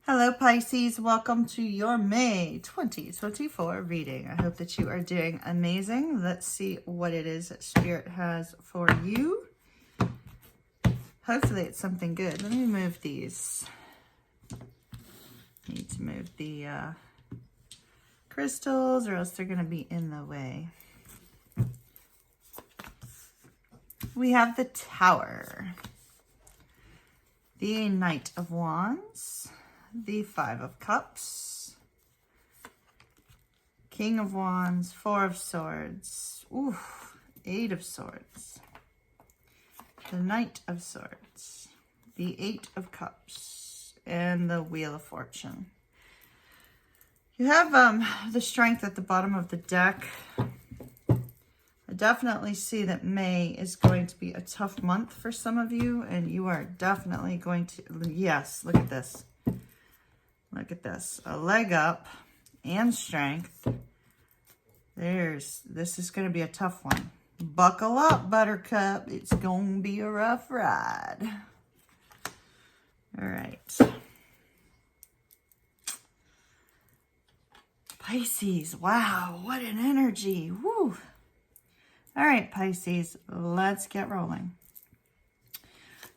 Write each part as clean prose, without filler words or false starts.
Hello Pisces, welcome to your May 2024 reading. I hope that you are doing amazing. Let's see what it is that Spirit has for you. Hopefully it's something good. Let me move these. Need to move the crystals or else they're going to be in the way. We have the Tower, the Knight of Wands, the Five of Cups, King of Wands, Four of Swords, Eight of Swords, the Knight of Swords, the Eight of Cups, and the Wheel of Fortune. You have the Strength at the bottom of the deck. I definitely see that May is going to be a tough month for some of you, and you are definitely going to, yes, look at this. Look at this, a leg up and strength. This is going to be a tough one. Buckle up, Buttercup. It's going to be a rough ride. All right. Pisces, wow, what an energy. Woo. All right, Pisces, let's get rolling.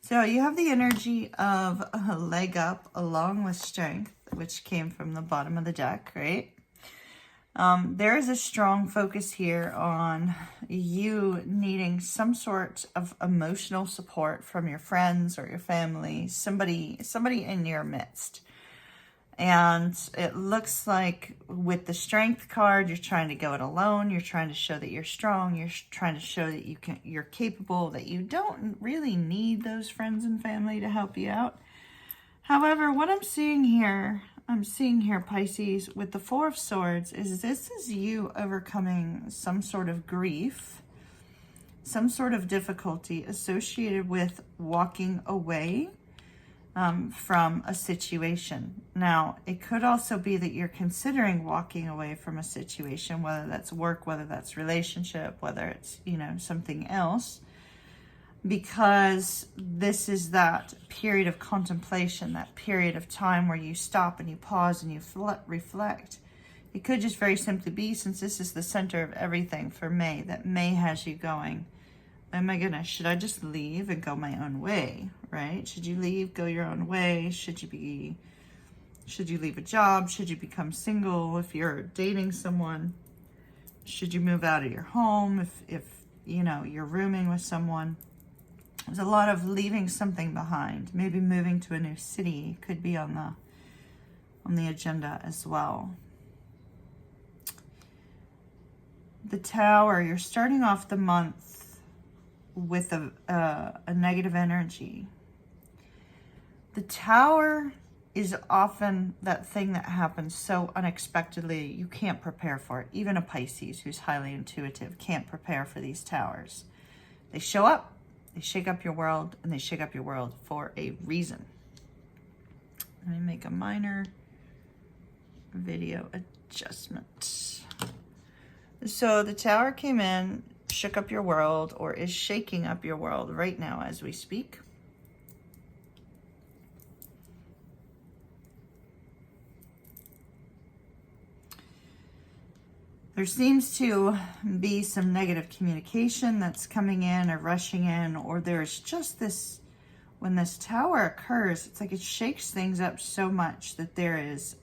So you have the energy of a leg up along with strength, which came from the bottom of the deck, right? There is a strong focus here on you needing some sort of emotional support from your friends or your family, somebody in your midst. And it looks like with the Strength card, you're trying to go it alone. You're trying to show that you're strong. You're trying to show that you're capable, that you don't really need those friends and family to help you out. However, what I'm seeing here, Pisces, with the Four of Swords, is this is you overcoming some sort of grief, some sort of difficulty associated with walking away from a situation. Now, it could also be that you're considering walking away from a situation, whether that's work, whether that's relationship, whether it's, something else, because this is that period of contemplation, that period of time where you stop and you pause and you reflect. It could just very simply be, since this is the center of everything for May, that May has you going, oh my goodness, should I just leave and go my own way, right? Should you leave, go your own way? Should you leave a job? Should you become single if you're dating someone? Should you move out of your home if you're rooming with someone? There's a lot of leaving something behind. Maybe moving to a new city could be on the agenda as well. The Tower, you're starting off the month with a negative energy. The Tower is often that thing that happens so unexpectedly you can't prepare for it. Even a Pisces who's highly intuitive can't prepare for these Towers. They show up, they shake up your world, and they shake up your world for a reason. Let me make a minor video adjustment. So the Tower came in, shook up your world, or is shaking up your world right now as we speak. There seems to be some negative communication that's coming in or rushing in, or there's just this, when this Tower occurs, it's like it shakes things up so much that there is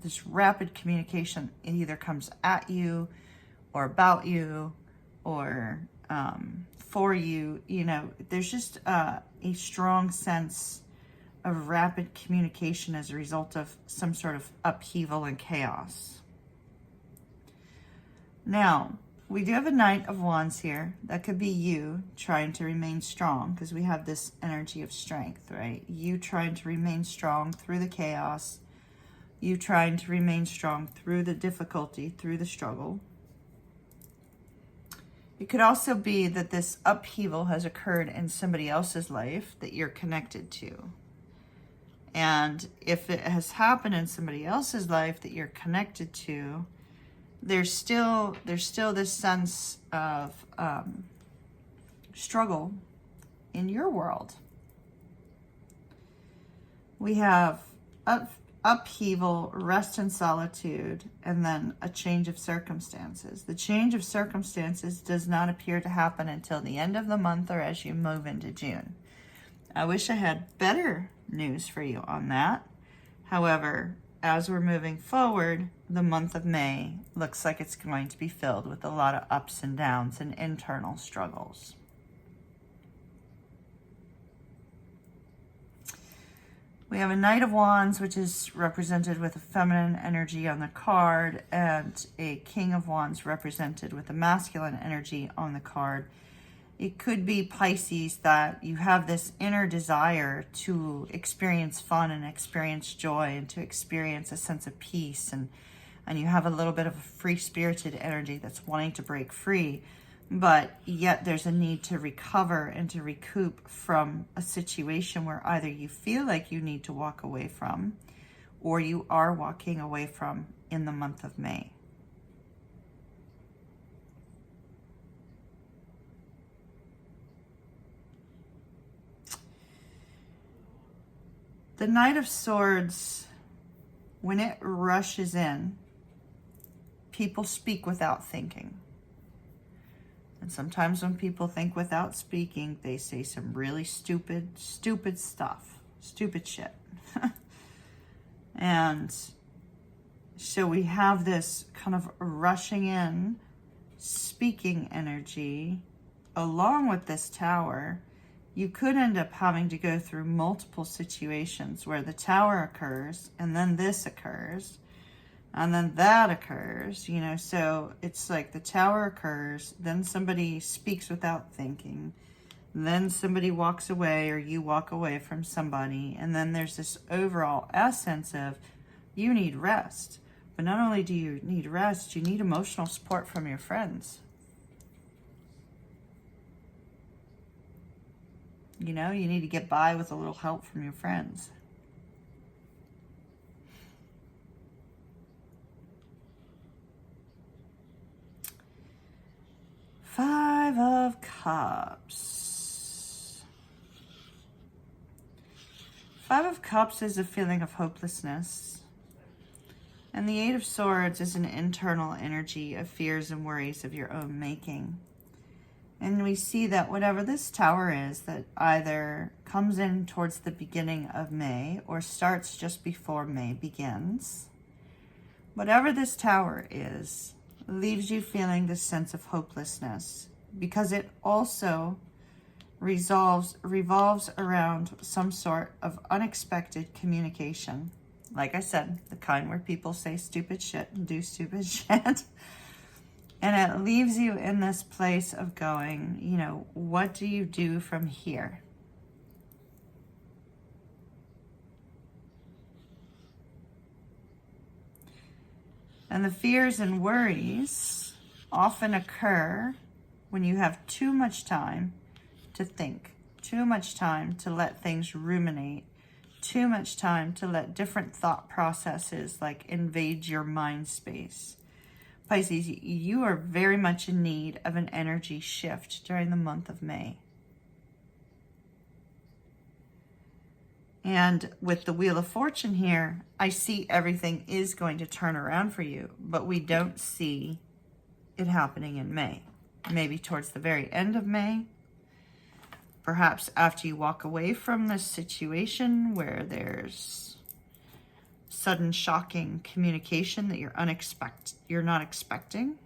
this rapid communication. It either comes at you or about you or for you, there's just a strong sense of rapid communication as a result of some sort of upheaval and chaos. Now, we do have a Knight of Wands here. That could be you trying to remain strong, because we have this energy of strength, right? You trying to remain strong through the chaos. You trying to remain strong through the difficulty, through the struggle. It could also be that this upheaval has occurred in somebody else's life that you're connected to. And if it has happened in somebody else's life that you're connected to, there's still this sense of struggle in your world. We have upheaval, rest and solitude, and then a change of circumstances. The change of circumstances does not appear to happen until the end of the month or as you move into June. I wish I had better news for you on that. However, as we're moving forward, the month of May looks like it's going to be filled with a lot of ups and downs and internal struggles. We have a Knight of Wands, which is represented with a feminine energy on the card, and a King of Wands represented with a masculine energy on the card. It could be, Pisces, that you have this inner desire to experience fun and experience joy and to experience a sense of peace, and you have a little bit of a free-spirited energy that's wanting to break free, but yet there's a need to recover and to recoup from a situation where either you feel like you need to walk away from or you are walking away from in the month of May. The Knight of Swords, when it rushes in, people speak without thinking. And sometimes when people think without speaking, they say some really stupid stuff, stupid shit. And so we have this kind of rushing in, speaking energy along with this Tower. You could end up having to go through multiple situations where the Tower occurs and then this occurs and then that occurs, you know. So it's like the Tower occurs, then somebody speaks without thinking, then somebody walks away or you walk away from somebody, and then there's this overall essence of you need rest. But not only do you need rest, you need emotional support from your friends. You know, you need to get by with a little help from your friends. Five of Cups. Five of Cups is a feeling of hopelessness. And the Eight of Swords is an internal energy of fears and worries of your own making. And we see that whatever this Tower is, that either comes in towards the beginning of May or starts just before May begins, whatever this Tower is, leaves you feeling this sense of hopelessness, because it also revolves around some sort of unexpected communication. Like I said, the kind where people say stupid shit and do stupid shit. And it leaves you in this place of going, you know, what do you do from here? And the fears and worries often occur when you have too much time to think, too much time to let things ruminate, too much time to let different thought processes like invade your mind space. Pisces, you are very much in need of an energy shift during the month of May. And with the Wheel of Fortune here, I see everything is going to turn around for you, but we don't see it happening in May. Maybe towards the very end of May, perhaps after you walk away from this situation where there's sudden shocking communication that you're not expecting.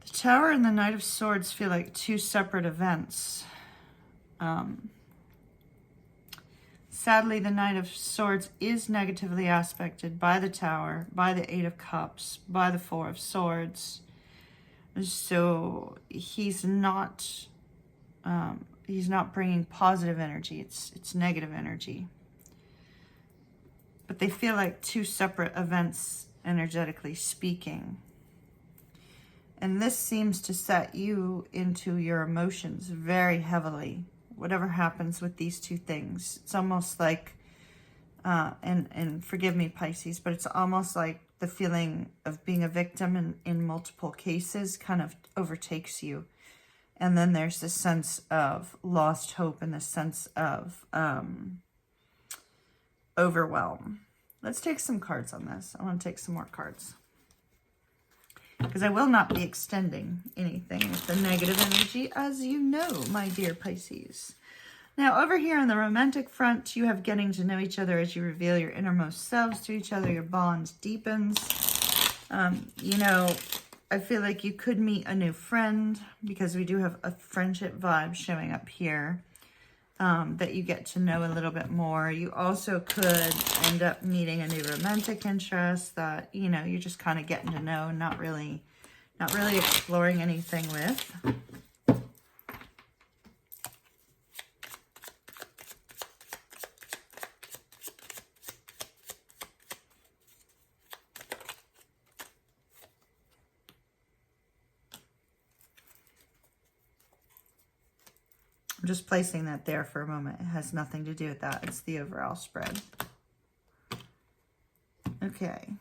The Tower and the Knight of Swords feel like two separate events. Sadly, the Knight of Swords is negatively aspected by the Tower, by the Eight of Cups, by the Four of Swords. So he's not bringing positive energy. It's negative energy. But they feel like two separate events, energetically speaking. And this seems to set you into your emotions very heavily whatever happens with these two things. It's almost like, and forgive me, Pisces, but it's almost like the feeling of being a victim in multiple cases kind of overtakes you. And then there's this sense of lost hope and this sense of overwhelm. Let's take some cards on this. I want to take some more cards, because I will not be extending anything with the negative energy, as you know, my dear Pisces. Now, over here on the romantic front, you have getting to know each other as you reveal your innermost selves to each other. Your bond deepens. You know, I feel like you could meet a new friend, because we do have a friendship vibe showing up here, that you get to know a little bit more. You also could end up meeting a new romantic interest that, you know, you're just kind of getting to know, not really exploring anything with. I'm just placing that there for a moment. It has nothing to do with that. It's the overall spread. Okay.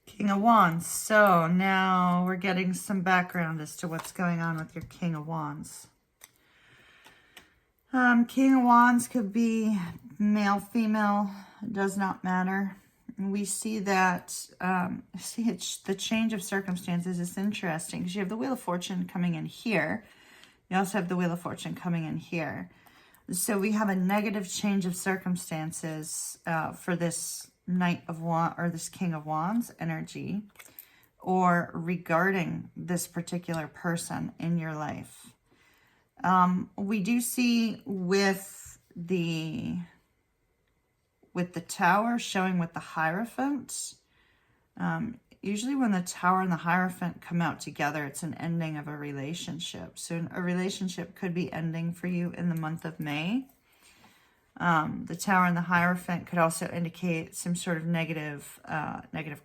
King of Wands. So now we're getting some background as to what's going on with your King of Wands. King of Wands could be male, female, it does not matter. And we see that, the change of circumstances is interesting, because you have the Wheel of Fortune coming in here. You also have the Wheel of Fortune coming in here. So we have a negative change of circumstances for this Knight of Wands, or this King of Wands energy, or regarding this particular person in your life. We do see with the Tower showing with the Hierophant, usually when the Tower and the Hierophant come out together, it's an ending of a relationship. So a relationship could be ending for you in the month of May. The Tower and the Hierophant could also indicate some sort of negative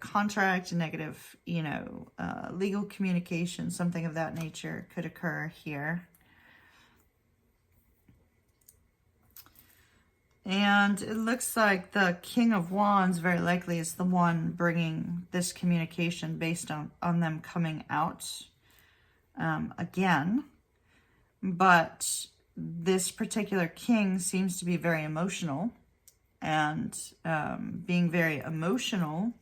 contract, negative, legal communication, something of that nature could occur here. And it looks like the King of Wands very likely is the one bringing this communication based on them coming out again. But this particular king seems to be very emotional. And being very emotional,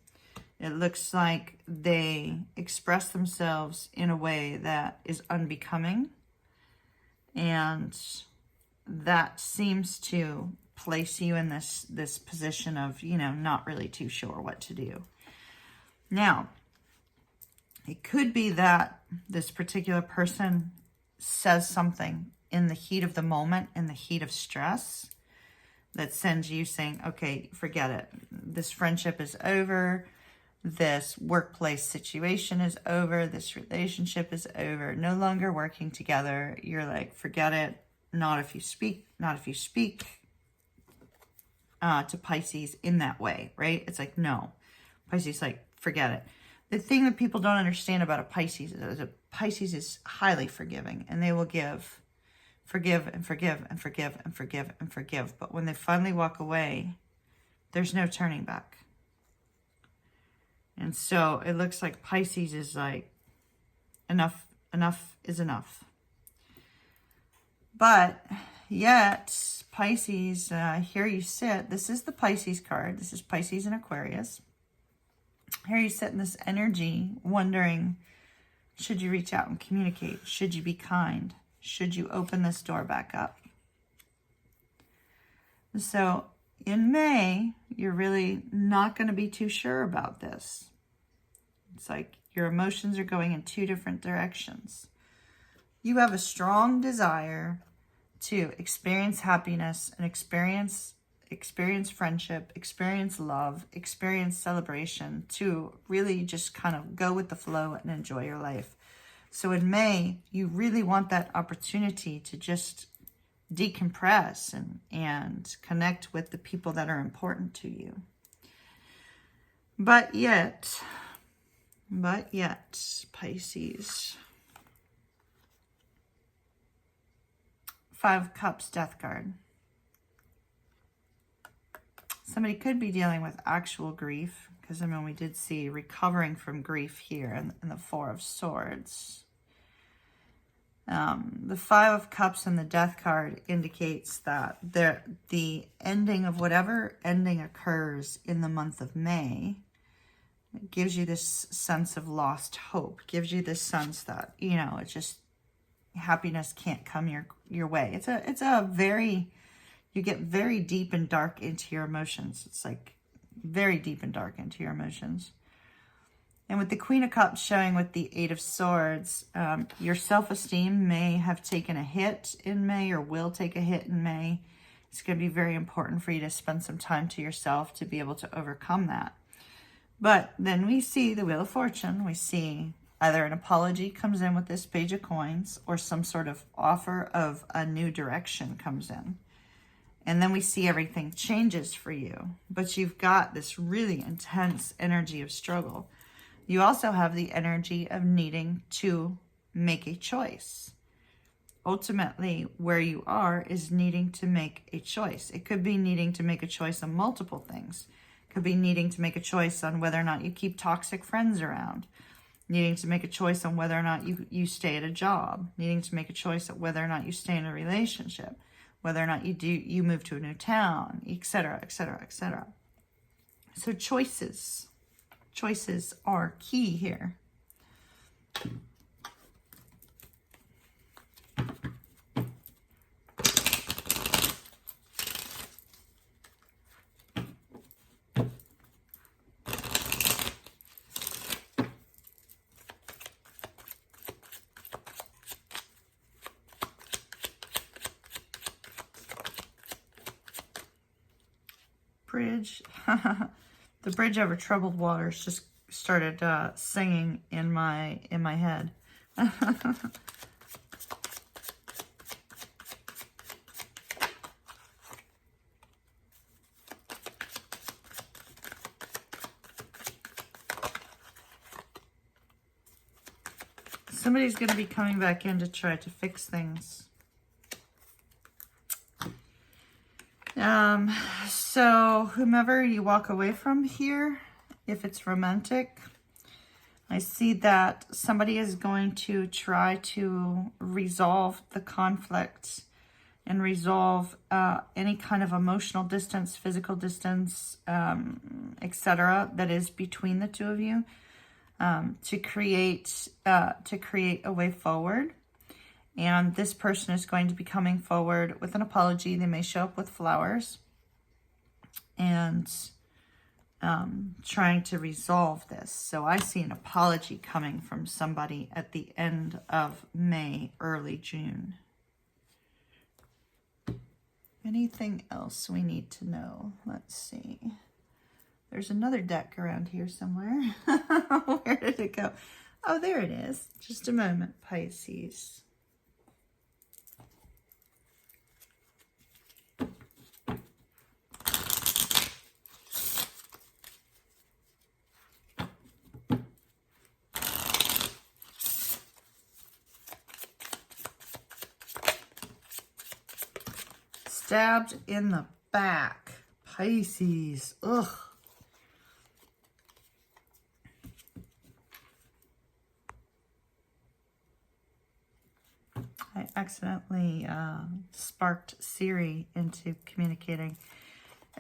it looks like they express themselves in a way that is unbecoming. And that seems to place you in this position of, not really too sure what to do. Now, it could be that this particular person says something in the heat of the moment, in the heat of stress, that sends you saying, okay, forget it. This friendship is over. This workplace situation is over. This relationship is over. No longer working together. You're like, forget it. Not if you speak to Pisces in that way, right? It's like, no. Pisces, like, forget it. The thing that people don't understand about a Pisces is a Pisces is highly forgiving, and they will forgive and forgive and forgive and forgive and forgive. But when they finally walk away, there's no turning back. And so it looks like Pisces is like, enough is enough. But yet, Pisces, here you sit. This is the Pisces card. This is Pisces and Aquarius. Here you sit in this energy, wondering, should you reach out and communicate? Should you be kind? Should you open this door back up? So in May, you're really not going to be too sure about this. It's like your emotions are going in two different directions. You have a strong desire to experience happiness and experience friendship, experience love, experience celebration, to really just kind of go with the flow and enjoy your life. So in May, you really want that opportunity to just decompress and connect with the people that are important to you. But yet, Pisces, 5 of Cups, Death card. Somebody could be dealing with actual grief, because I mean, we did see recovering from grief here in the 4 of Swords. The 5 of Cups and the Death card indicates that the ending of whatever ending occurs in the month of May, it gives you this sense of lost hope, gives you this sense that, you know, it's just happiness can't come your way. It's a very, you get very deep and dark into your emotions. It's like very deep and dark into your emotions. And with the Queen of Cups showing with the 8 of Swords, your self-esteem may have taken a hit in May or will take a hit in May. It's going to be very important for you to spend some time to yourself to be able to overcome that. But then we see the Wheel of Fortune. We see either an apology comes in with this Page of Coins or some sort of offer of a new direction comes in. And then we see everything changes for you. But you've got this really intense energy of struggle. You also have the energy of needing to make a choice. Ultimately, where you are is needing to make a choice. It could be needing to make a choice on multiple things. It could be needing to make a choice on whether or not you keep toxic friends around. Needing to make a choice on whether or not you stay at a job. Needing to make a choice on whether or not you stay in a relationship. Whether or not you move to a new town, etc., etc., etc. So choices are key here. Bridge. The bridge over troubled waters just started singing in my head. Somebody's going to be coming back in to try to fix things. So whomever you walk away from here, if it's romantic, I see that somebody is going to try to resolve the conflict and resolve any kind of emotional distance, physical distance, etc. that is between the two of you, to create a way forward. And this person is going to be coming forward with an apology. They may show up with flowers and trying to resolve this. So I see an apology coming from somebody at the end of May, early June. Anything else we need to know? Let's see. There's another deck around here somewhere. Where did it go? Oh, there it is. Just a moment, Pisces. Stabbed in the back. Pisces. Ugh. I accidentally sparked Siri into communicating.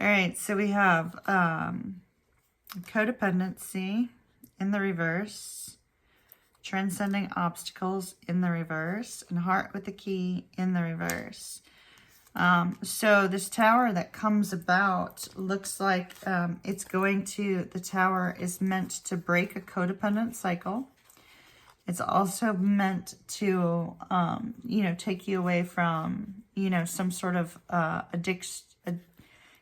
All right, so we have codependency in the reverse, transcending obstacles in the reverse, and heart with the key in the reverse. So this tower that comes about looks like the tower is meant to break a codependent cycle. It's also meant to, take you away from, some sort of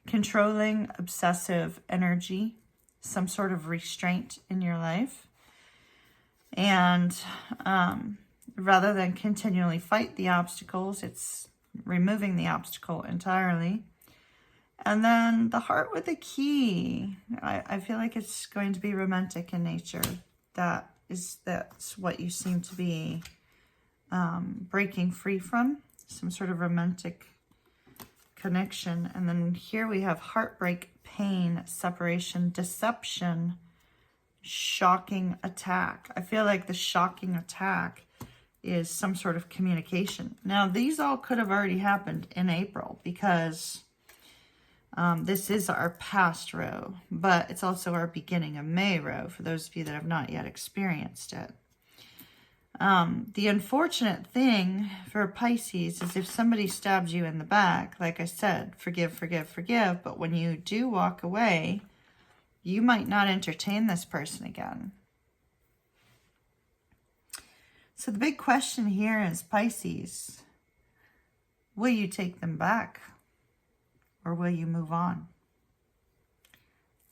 controlling, obsessive energy, some sort of restraint in your life. And rather than continually fight the obstacles, it's removing the obstacle entirely. And then the heart with the key. I feel like it's going to be romantic in nature. That's what you seem to be breaking free from. Some sort of romantic connection. And then here we have heartbreak, pain, separation, deception, shocking attack. I feel like the shocking attack is some sort of communication. Now, these all could have already happened in April because this is our past row, but it's also our beginning of May row for those of you that have not yet experienced it. The unfortunate thing for Pisces is if somebody stabs you in the back, like I said, forgive, forgive, forgive, but when you do walk away, you might not entertain this person again. So the big question here is, Pisces, will you take them back or will you move on?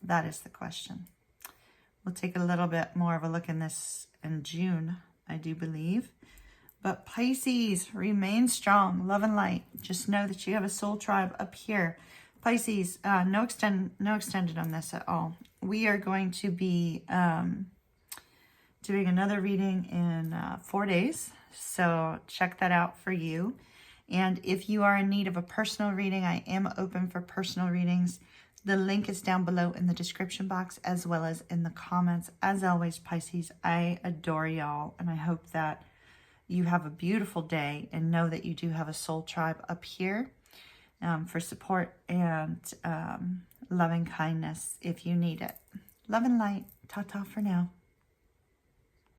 That is the question. We'll take a little bit more of a look in this in June, I do believe. But Pisces, remain strong, love and light. Just know that you have a soul tribe up here. Pisces, no extended on this at all. We are going to be doing another reading in 4 days. So check that out for you. And if you are in need of a personal reading, I am open for personal readings. The link is down below in the description box as well as in the comments. As always, Pisces, I adore y'all. And I hope that you have a beautiful day and know that you do have a soul tribe up here for support and loving kindness if you need it. Love and light. Ta-ta for now.